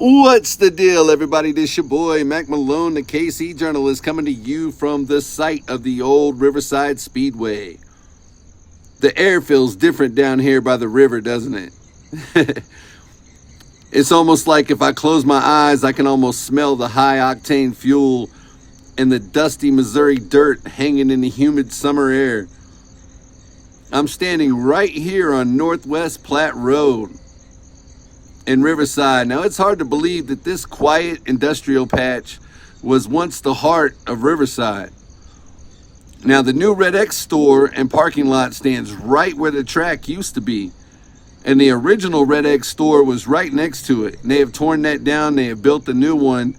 What's the deal, everybody? This your boy, Mack Malone, the KC journalist, coming to you from the site of the old Riverside Speedway. The air feels different down here by the river, doesn't it? It's almost like if I close my eyes, I can almost smell the high-octane fuel and the dusty Missouri dirt hanging in the humid summer air. I'm standing right here on Northwest Platte Road in Riverside. Now, it's hard to believe that this quiet industrial patch was once the heart of Riverside. Now, the new Red X store and parking lot stands right where the track used to be. And the original Red X store was right next to it. And they have torn that down. They have built the new one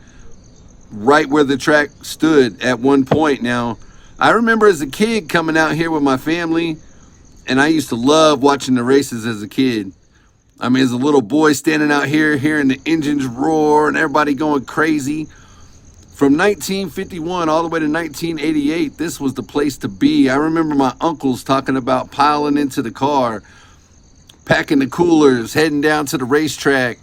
right where the track stood at one point. Now, I remember as a kid coming out here with my family, and I used to love watching the races as a kid. I mean, as a little boy standing out here, hearing the engines roar and everybody going crazy. From 1951 all the way to 1988, this was the place to be. I remember my uncles talking about piling into the car, packing the coolers, heading down to the racetrack.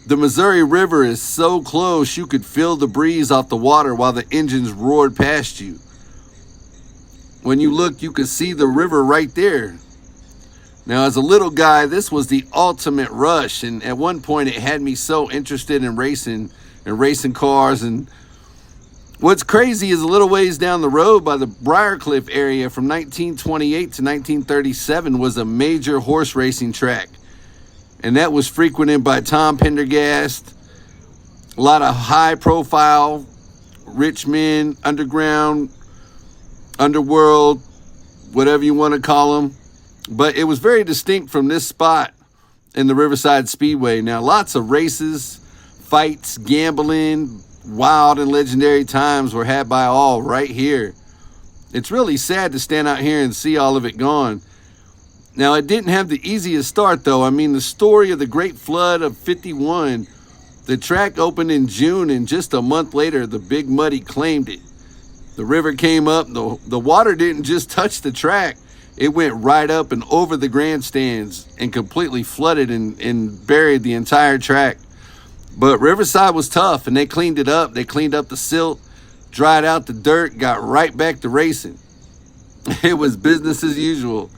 The Missouri River is so close you could feel the breeze off the water while the engines roared past you. When you look, you could see the river right there. Now, as a little guy, this was the ultimate rush, and at one point it had me so interested in racing cars. And what's crazy is a little ways down the road by the Briarcliff area from 1928 to 1937 was a major horse racing track. And that was frequented by Tom Pendergast, a lot of high-profile rich men, underground, underworld, whatever you want to call them. But it was very distinct from this spot in the Riverside Speedway. Now, lots of races, fights, gambling, wild and legendary times were had by all right here. It's really sad to stand out here and see all of it gone. Now, it didn't have the easiest start, though. I mean, the story of the Great Flood of 51, the track opened in June, and just a month later, the Big Muddy claimed it. The river came up. The water didn't just touch the track. It went right up and over the grandstands and completely flooded and buried the entire track. But Riverside was tough, and they cleaned it up. They cleaned up the silt, dried out the dirt, got right back to racing. It was business as usual.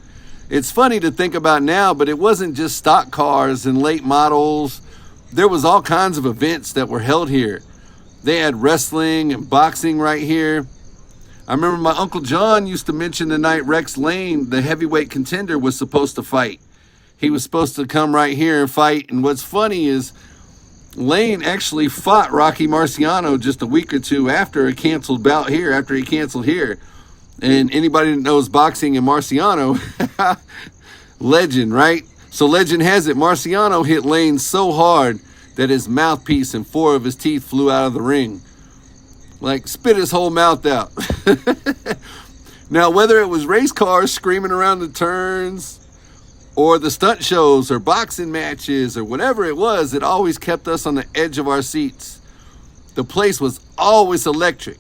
It's funny to think about now, but it wasn't just stock cars and late models. There was all kinds of events that were held here. They had wrestling and boxing right here. I remember my Uncle John used to mention the night Rex Lane, the heavyweight contender, was supposed to fight. He was supposed to come right here and fight. And what's funny is Lane actually fought Rocky Marciano just a week or two after a canceled bout here, after he canceled here. And anybody that knows boxing and Marciano, legend, right? So legend has it, Marciano hit Lane so hard that his mouthpiece and 4 of his teeth flew out of the ring. Like, spit his whole mouth out. Now, whether it was race cars screaming around the turns, or the stunt shows, or boxing matches, or whatever it was, it always kept us on the edge of our seats. The place was always electric.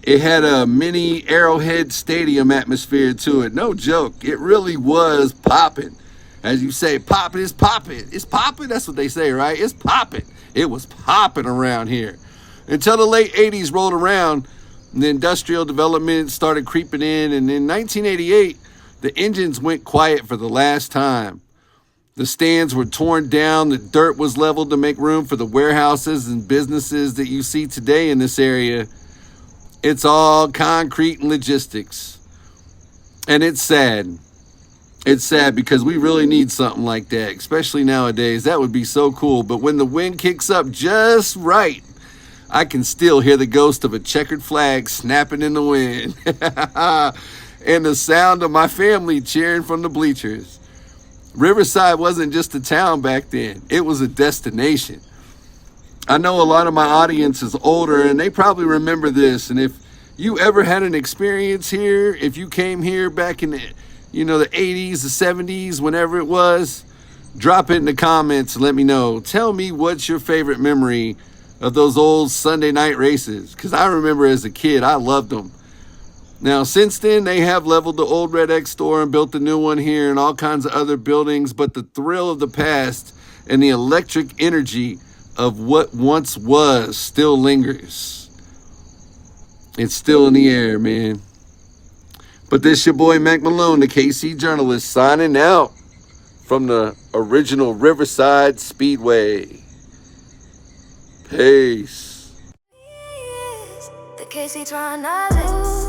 It had a mini Arrowhead Stadium atmosphere to it. No joke. It really was popping. As you say, popping is popping. It's popping. That's what they say, right? It's popping. It was popping around here. Until the late 80s rolled around, and the industrial development started creeping in. And in 1988, the engines went quiet for the last time. The stands were torn down. The dirt was leveled to make room for the warehouses and businesses that you see today in this area. It's all concrete and logistics. And it's sad. It's sad because we really need something like that, especially nowadays. That would be so cool. But when the wind kicks up just right, I can still hear the ghost of a checkered flag snapping in the wind. And the sound of my family cheering from the bleachers. Riverside wasn't just a town back then. It was a destination. I know a lot of my audience is older, and they probably remember this. And if you ever had an experience here, if you came here back in the 80s, the 70s, whenever it was, drop it in the comments and let me know. Tell me what's your favorite memory of those old Sunday night races. Because I remember as a kid, I loved them. Now, since then, they have leveled the old Red X store and built a new one here and all kinds of other buildings. But the thrill of the past and the electric energy of what once was still lingers. It's still in the air, man. But this your boy Mack Malone, the KC journalist, signing out from the original Riverside Speedway. Peace. The KC journalist.